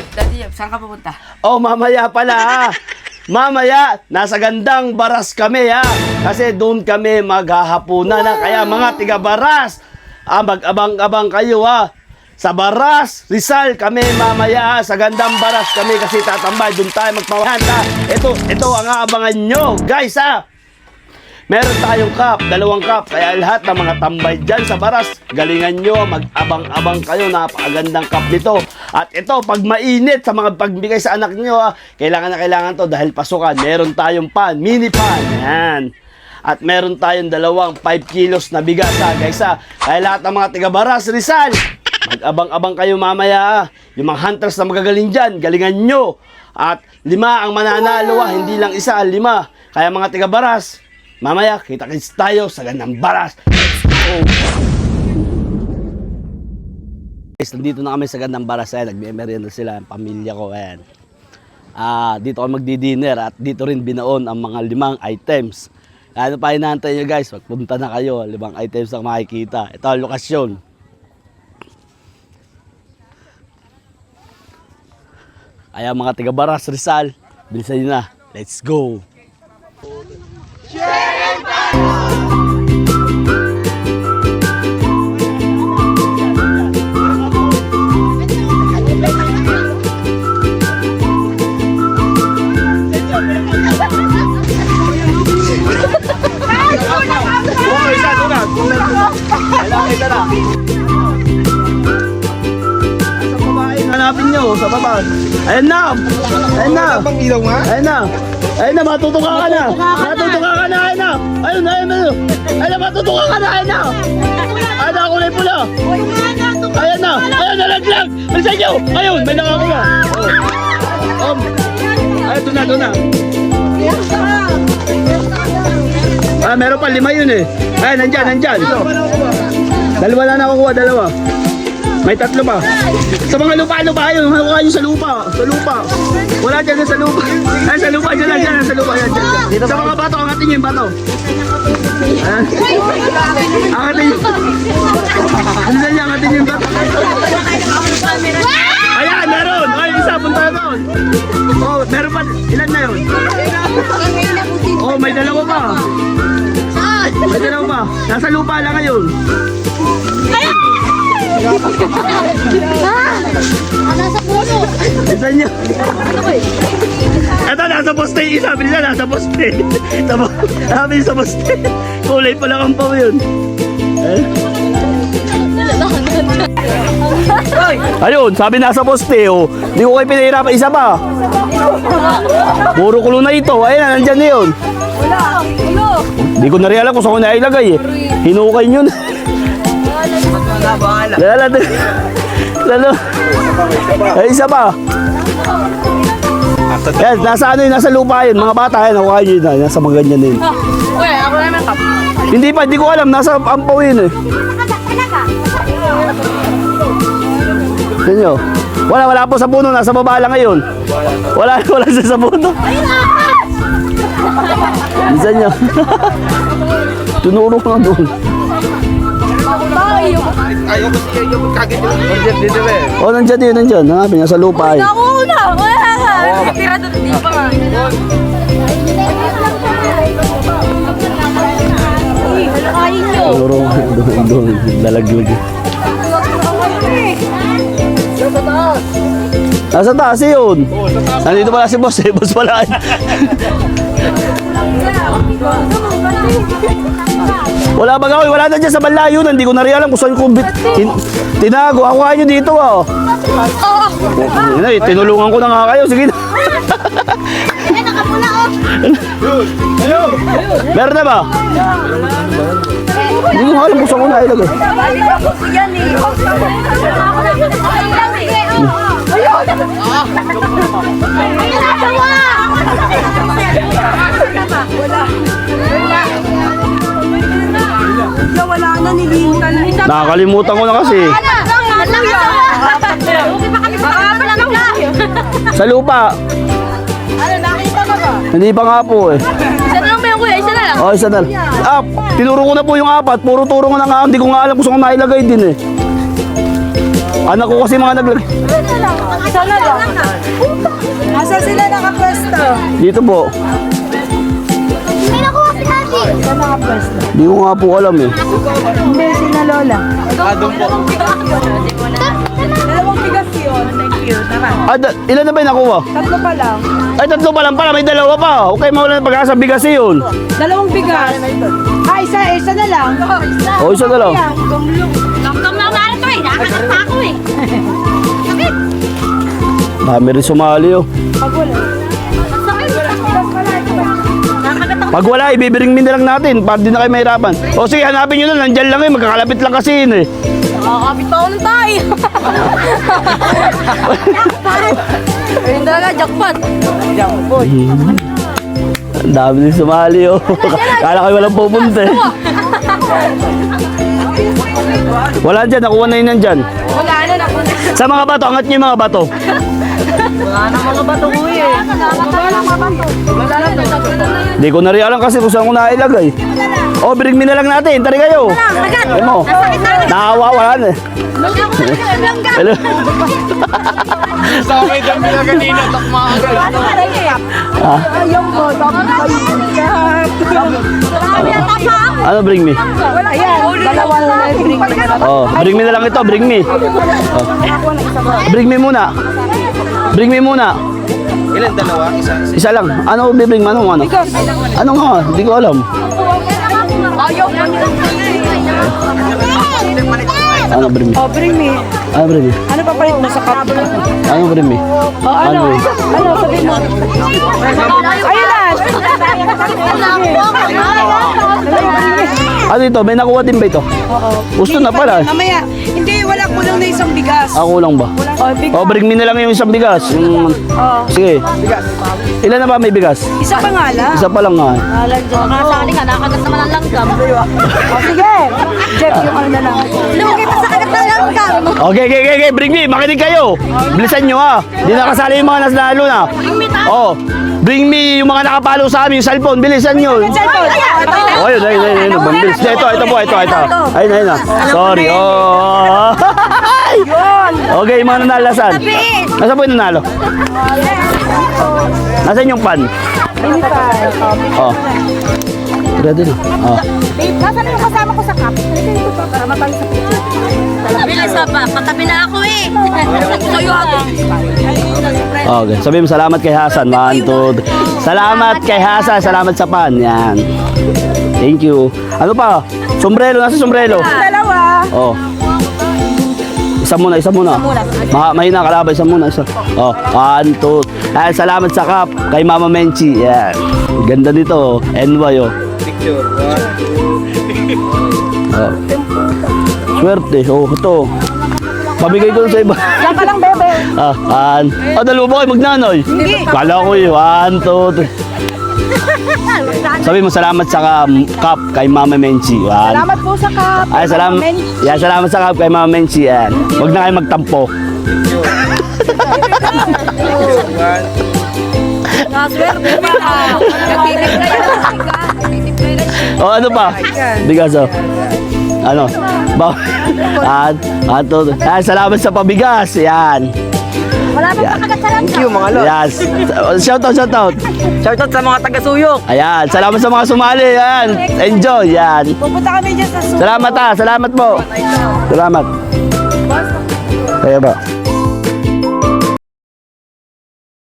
Daddy Jeff, saan ka pupunta? Oh, mamaya pala. Mamaya, nasa gandang Baras kami ha. Kasi doon kami maghahapunan na. Kaya mga tiga Baras, mag-abang-abang kayo ha. Sa Baras, Rizal kami mamaya ha. Sa gandang Baras kami kasi tatambay. Doon tayo magpawahanda. Ito ang aabangan nyo, guys ha. Meron tayong cup, 2 cup. Kaya lahat ng mga tambay dyan sa Baras, galingan nyo, mag-abang-abang kayo. Napakagandang cup nito. At ito, pag mainit sa mga pagbigay sa anak nyo, kailangan na kailangan to dahil pasukan. Meron tayong pan, mini pan. Yan. At meron tayong 5 kilos na bigas guys ha. Kaya lahat ng mga tiga Baras, Rizal, mag-abang-abang kayo mamaya. Yung mga hunters na magagaling dyan, galingan nyo. At 5 ang mananalo hindi lang isa, 5. Kaya mga tiga Baras, mamaya, kita-kits tayo sa gandang Baras. Guys, nandito na kami sa gandang Baras. Nagme-merienda sila, ang pamilya ko. Ayan. Dito kami magdi-dinner at dito rin binaon ang mga 5 items. Ano pa hinahantay nyo guys? Magpunta na kayo. 5 items ang makikita. Ito ang lokasyon. Kaya mga tiga Baras, Rizal, bilisan nyo na. Let's go! Hanapin nyo sa baba. Ayan na! Ayan na! Ayan na! Ayun na, matutuka ka na! Matutuka ka na! Ayun na! Ayun na! Ayun na! Ayun na, matutuka ka na! Ayun na! Ayun na, kulay pula! Ayun na! Ayun na, laglag! Bilisan nyo! Ayun, may nakakuha! Ayun, doon na, doon na! Meron pa 5 yun eh! Ayun, nandyan, nandyan! 2 na nakukuha, 2! May 3 pa. Sa mga lupa-lupa yun, makuha nyo sa lupa. Sa lupa. Wala dyan sa lupa. Ay, sa lupa, dyan lang dyan. Sa lupa, yan, dyan. Sa mga bato, angatin nyo yung bato. Angatin nyo. Ano na niya, angatin nyo yung bato. Ayan, meron. Ay, isa, punta na doon. Oh, meron pa. Ilan na yun? Oh, may 2 pa. May 2 pa. Nasa lupa lang ngayon. Nasa puno. Isa nyo. Ito, nasa poste. Isa, bilisa, nasa poste. Sabi sa poste. Kulay pa lang ang pao yun. Ayun, sabi nasa poste. Oh. Di ko kayo pinahirapan. Isa pa. Puro kulo na ito. Ayun, nandyan na yun. Di ko na rin alam kung saan ko na ilagay eh. Hinukay nyo na. Lalo. Ay, isa pa. Yan, nasa ano yun, nasa lupa yun. Mga bata yun, nakuha yun. Nasa mga ganyan yun. Uy, ako naman kap. Hindi pa, hindi ko alam. Nasa ampaw yun eh. Yan nyo. Wala po sa puno. Nasa baba lang ngayon. Wala sa puno. Isa nyo. Tunuro ko na doon. Ayaw ko siya yung kagit yung dito eh. Oh, nandyan yun, nandyan. Hanapin niya sa lupa eh. Ako na! Tira doon, di pa nga. Halakayin nyo. Siguro doon, lalaglag. Nasa taas yun. Nandito pala si boss eh. Boss pala. Wala ba gawin? Wala na dyan sa balayo. Hindi ko na rin alam kung saan ko tinago. Ako kayo dito oh. Tinulungan ko na nga kayo. Sige na. Nakapula oh. Meron na ba? Hindi ko alam kung saan ko na ilagay. Yan eh. Wala na, nilimutan. Nakakalimutan ko na kasi. Sa lupa. Ano, nakita ka ba? Hindi pa nga po eh. Isa na lang ba yung kuya? Isa na lang? Oh, isa na. Tinuro ko na po yung 4. Puro turo ko na nga. Hindi ko nga alam kung saan ko nailagay din eh. Anak ko kasi mga naglag... Isa na lang. Nasa sila nakapwesto? Dito po. May nakuha si Ate. Isa nakapwesto. Di ko nga po alam eh. Hindi, sina Lola. Dalawang bigas yun. Thank you. Tama. Ilan na ba yung nakuha? Tatlo pa lang. Ay, tatlo pa lang pala. May dalawa pa. Okay, mawala ng pag-asa bigas yun. Dalawang bigas. Isa na lang. O, isa na lang. Tum-tum na umalan to eh. Nakakanta ako eh. Dami rin sumali oh. Pag wala. Pag wala, ibibiring min na lang natin para di na kayo mahirapan. O sige, hanapin nyo na. Nandyan lang eh. Magkakalapit lang kasi yun eh. Nakakapit pa ako ng tayo. Ayun talaga, jackpot. Ang dami rin sumali oh. Kala kayo walang pupunta eh. Wala dyan, nakuha na yun nandyan. Wala na, napunta. Sa mga bato, angat nyo yung mga bato. Wala na mga bato ko eh. Wala na mga bato. Wala na, tatlo na yun. Di ko narialang kasi kung saan ko nailagay. O, biring min na lang natin. Tari kayo. Ay mo. Nakawa, wala na eh. Hello. Sa akin dyan nila kanina, takma agad. Ayaw mo, Ano bring me? Ayan, dalawa na bring me. Oh, bring me na lang ito, bring me. Oh. Bring me muna. Bring me muna. Ilan dalawa? Isa lang. Ano bibring mo? Ano? Ano nga? Hindi ko alam. Ayaw mo. Ano bring me? Oh, bring me. Ano bring me? Ano papalit mo sa cup? Ano bring me? Oh, ano? Ano, sabihin mo. Ayun na. Ano ito? May nakuha din ba ito? Gusto na pala. Mamaya, hindi, wala kulang na isang bigas. Ako lang ba? Oh, bigas. Oh, bring me na lang yung isang bigas. Sige. Ilan na ba may bigas? Isa pa nga lang. Isa pa lang nga. Nakasali ka, nakagat naman ang langgam. Oh, sige. Jeff, yung ano na lang. Lumagay pa sa kagat ng langgam. Okay. Bring me. Makinig kayo. Bilisan nyo ha. Di nakasali yung mga naslalo na. Oh. Bring me yung mga nakapalo sa amin, yung cellphone. Bilisan nyo. Cellphone. Oh, ayun. Bambilis. Ito po. Ayun na. Sorry. Oh. Okay, yung mga nanalasan. Nasaan po yung nanalo? Nasaan yung pan? Oh. Ready na. Oh. Babe, nasaan yung kasama ko sa cup? Para matali sa picture. Bilis pa, patabi na ako eh. Sa'yo ako. Okay. Sabi mo, salamat kay Hasan. 1, 2, 3. Salamat kay Hasan. Salamat sa pan. Yan. Thank you. Ano pa? Sombrero. Nasa sombrero? Dalawa. Oh. Isa muna. Mahina kalaban. Isa muna. Oh, 1, 2. Ay, salamat sa cup kay Mama Menchi. Yan. Ganda nito. NY oh. Picture. 1, 2. Oh. Swerte. Oh, ito. Pabigay ko sa iba. Yan ka lang, bebe. Dalawa ba kayo magnanoy? Hindi. Kala ko 1, 2, 3. Sabi mo, salamat sa cup kay Mama Menchi. Salamat po sa cup. Ay, salamat sa cup kay Mama Menchi. Yan. Huwag na kayo magtampo. Naswerte pa. O, ano pa? Bigas, oh. Ano? Ay, salamat sa pabigas. Yan. Wala pa kagat sa langgam. Thank you mga lord. Yes. Shoutout. Shoutout sa mga taga-suyok. Ayan. Salamat sa mga sumali. Yan. Enjoy. Yan. Pupunta kami dyan sa suyo. Salamat po. Salamat. Kaya ba?